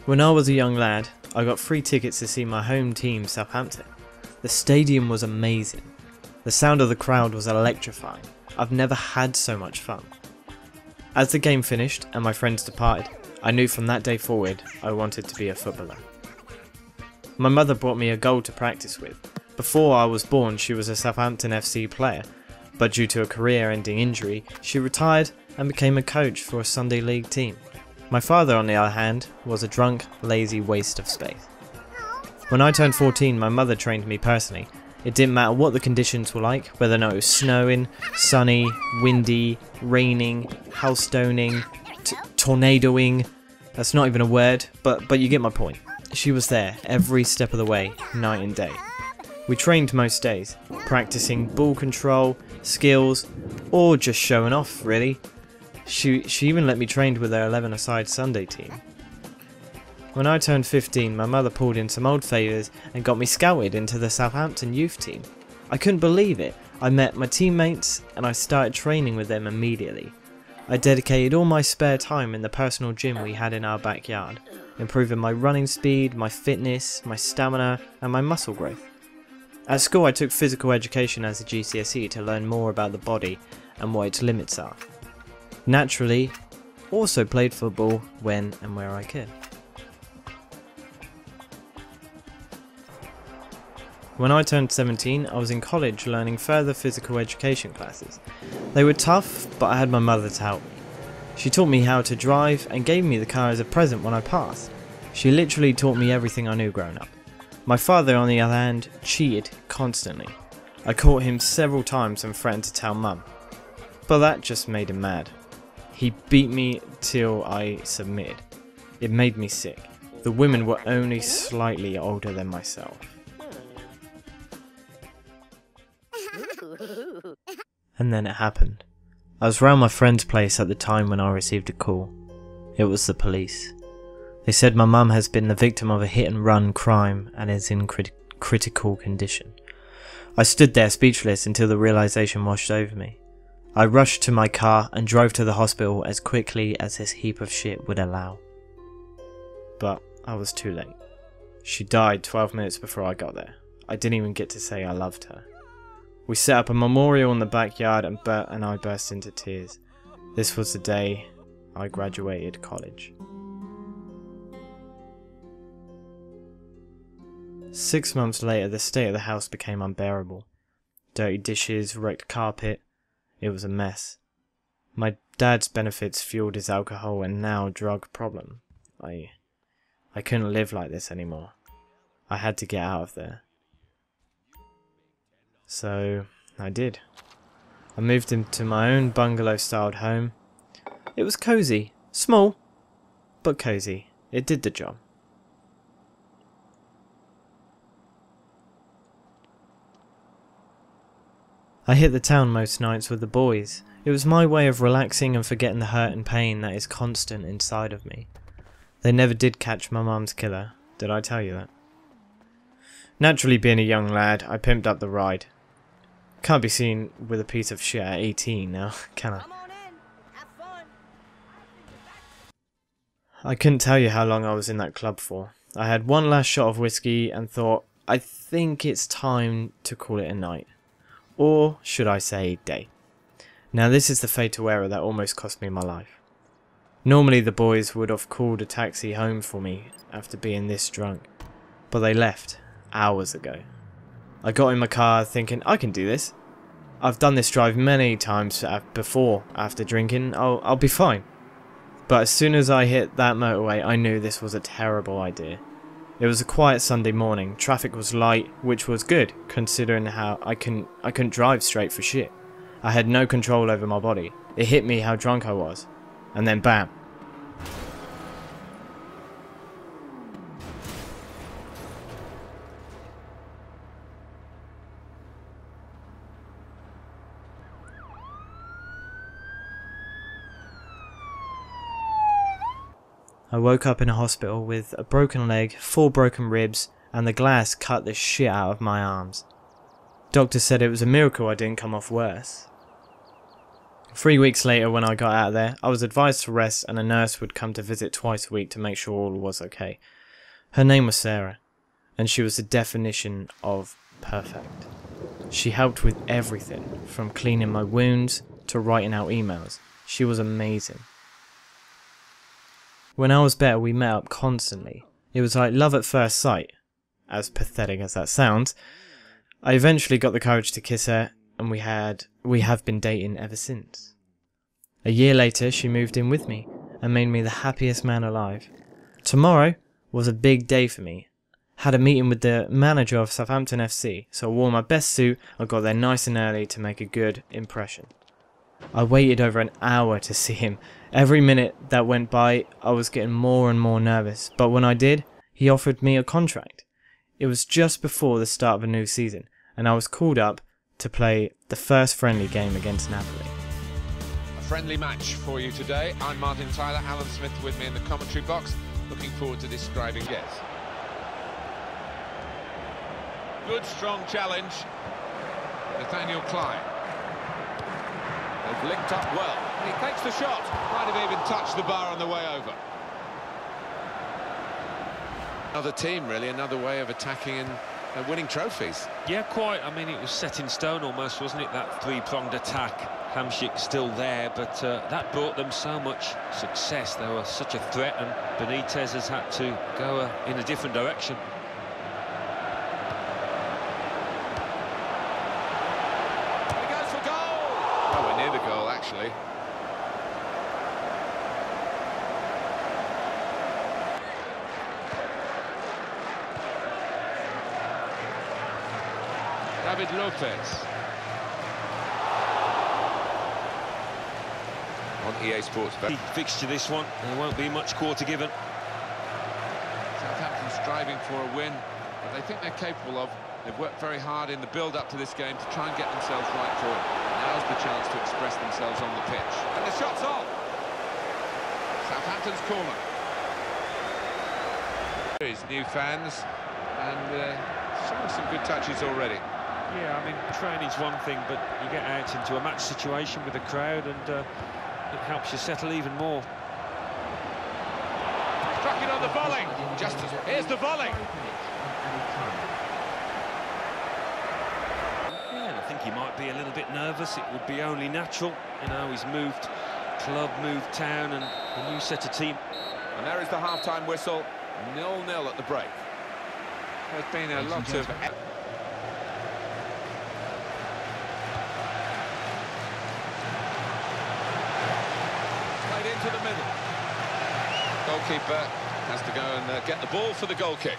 When I was a young lad, I got free tickets to see my home team, Southampton. The stadium was amazing. The sound of the crowd was electrifying. I've never had so much fun. As the game finished and my friends departed, I knew from that day forward I wanted to be a footballer. My mother brought me a goal to practice with. Before I was born, she was a Southampton FC player, but due to a career-ending injury, she retired and became a coach for a Sunday League team. My father, on the other hand, was a drunk, lazy waste of space. When I turned 14, my mother trained me personally. It didn't matter what the conditions were like, whether or not it was snowing, sunny, windy, raining, hailstoning, tornadoing. That's not even a word, but you get my point. She was there every step of the way, night and day. We trained most days, practicing ball control, skills, or just showing off, really. She even let me train with her 11-a-side Sunday team. When I turned 15, my mother pulled in some old favours and got me scouted into the Southampton youth team. I couldn't believe it. I met my teammates and I started training with them immediately. I dedicated all my spare time in the personal gym we had in our backyard, improving my running speed, my fitness, my stamina and my muscle growth. At school I took physical education as a GCSE to learn more about the body and what its limits are. Naturally, also played football when and where I could. When I turned 17, I was in college learning further physical education classes. They were tough, but I had my mother to help me. She taught me how to drive and gave me the car as a present when I passed. She literally taught me everything I knew growing up. My father, on the other hand, cheated constantly. I caught him several times and threatened to tell mum. But that just made him mad. He beat me till I submitted. It made me sick. The women were only slightly older than myself. And then it happened. I was round my friend's place at the time when I received a call. It was the police. They said my mum has been the victim of a hit and run crime and is in critical condition. I stood there speechless until the realisation washed over me. I rushed to my car and drove to the hospital as quickly as this heap of shit would allow. But I was too late. She died 12 minutes before I got there. I didn't even get to say I loved her. We set up a memorial in the backyard and Bert and I burst into tears. This was the day I graduated college. 6 months later, the state of the house became unbearable. Dirty dishes, wrecked carpet. It was a mess. My dad's benefits fueled his alcohol and now drug problem. I couldn't live like this anymore. I had to get out of there. So I did. I moved into my own bungalow-styled home. It was cozy, small, but cozy. It did the job. I hit the town most nights with the boys. It was my way of relaxing and forgetting the hurt and pain that is constant inside of me. They never did catch my mum's killer. Did I tell you that? Naturally, being a young lad, I pimped up the ride. Can't be seen with a piece of shit at 18 now, can I? I couldn't tell you how long I was in that club for. I had one last shot of whiskey and thought, I think it's time to call it a night. Or should I say day. Now this is the fatal error that almost cost me my life. Normally the boys would have called a taxi home for me after being this drunk, but they left hours ago. I got in my car thinking I can do this. I've done this drive many times before after drinking, I'll be fine. But as soon as I hit that motorway I knew this was a terrible idea. It was a quiet Sunday morning, traffic was light, which was good, considering how I couldn't drive straight for shit. I had no control over my body. It hit me how drunk I was. And then bam. I woke up in a hospital with a broken leg, 4 broken ribs, and the glass cut the shit out of my arms. Doctor said it was a miracle I didn't come off worse. 3 weeks later, when I got out of there, I was advised to rest, and a nurse would come to visit twice a week to make sure all was okay. Her name was Sarah, and she was the definition of perfect. She helped with everything, from cleaning my wounds to writing out emails. She was amazing. When I was better, we met up constantly. It was like love at first sight, as pathetic as that sounds. I eventually got the courage to kiss her, and we have been dating ever since. A year later, she moved in with me and made me the happiest man alive. Tomorrow was a big day for me. Had a meeting with the manager of Southampton FC, so I wore my best suit and got there nice and early to make a good impression. I waited over an hour to see him. Every minute that went by, I was getting more and more nervous, but when I did, he offered me a contract. It was just before the start of a new season, and I was called up to play the first friendly game against Napoli. A friendly match for you today. I'm Martin Tyler, Alan Smith with me in the commentary box. Looking forward to describing it. Good, strong challenge. Nathaniel Klein. They've linked up well. He takes the shot. Might have even touched the bar on the way over. Another team, really, another way of attacking and winning trophies. Yeah, quite. I mean, it was set in stone almost, wasn't it? That three-pronged attack. Hamshik's still there, but that brought them so much success. They were such a threat, and Benitez has had to go in a different direction. He goes for goal! Oh, we're near the goal, actually. David Lopez. On EA Sports. Fixture this one, there won't be much quarter given. Southampton striving for a win, but they think they're capable of. They've worked very hard in the build-up to this game to try and get themselves right for it. Now's the chance to express themselves on the pitch. And the shot's on! Southampton's corner. His new fans, and showing some good touches already. Yeah, I mean, training's one thing, but you get out into a match situation with a crowd and it helps you settle even more. Struck it on the volley. Here's the volley. Yeah, and I think he might be a little bit nervous. It would be only natural. You know, he's moved club, moved town, and a new set of team. And there is the half-time whistle. 0-0 at the break. There's been a lot of... into the middle. Goalkeeper has to go and get the ball for the goal kick.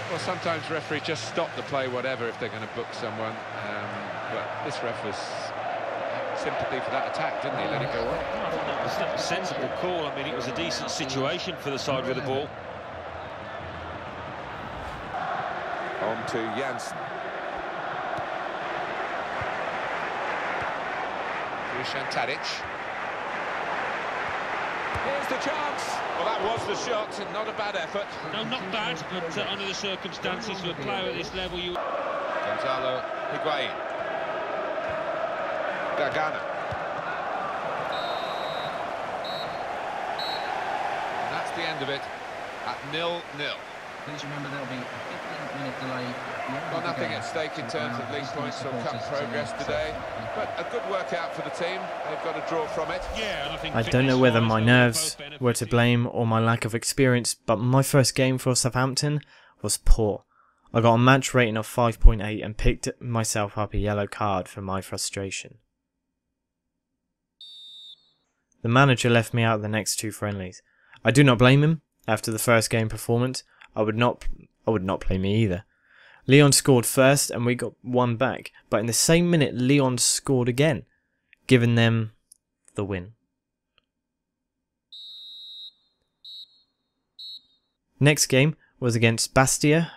Well, sometimes referees just stop the play, whatever, if they're going to book someone. But this ref was sympathy for that attack, didn't he? Let it go on. I think that was a sensible call. I mean, it was a decent situation for the side with the ball. On to Janssen. Tadic. Here's the chance. Well, that was the shot. Not a bad effort. No, not bad, but under the circumstances for a player at this level, you... Gonzalo Higuain. Gargano. And that's the end of it at 0-0. Please remember there'll be a 15-minute delay. Well, nothing at stake in terms of league points or cup progress today, but a good workout for the team. They've got a draw from it. Yeah, and I think I don't know whether my nerves were to blame or my lack of experience, but my first game for Southampton was poor. I got a match rating of 5.8 and picked myself up a yellow card for my frustration. The manager left me out of the next two friendlies. I do not blame him. After the first game performance, I would not play me either. Leon scored first and we got one back, but in the same minute Leon scored again, giving them the win. Next game was against Bastia,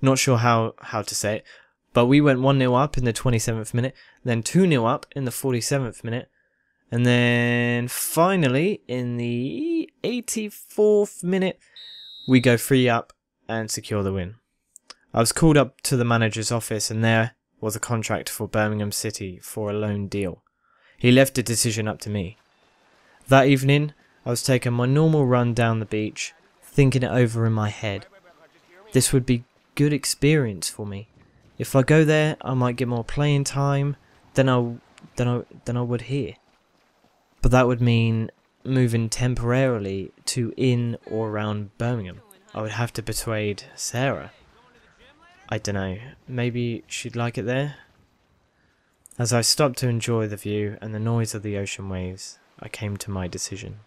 not sure how to say it, but we went 1-0 up in the 27th minute, then 2-0 up in the 47th minute, and then finally in the 84th minute we go 3 up and secure the win. I was called up to the manager's office, and there was a contract for Birmingham City for a loan deal. He left the decision up to me. That evening, I was taking my normal run down the beach, thinking it over in my head. This would be good experience for me. If I go there, I might get more playing time than I would here. But that would mean moving temporarily to in or around Birmingham. I would have to persuade Sarah. I dunno, maybe she'd like it there? As I stopped to enjoy the view and the noise of the ocean waves, I came to my decision.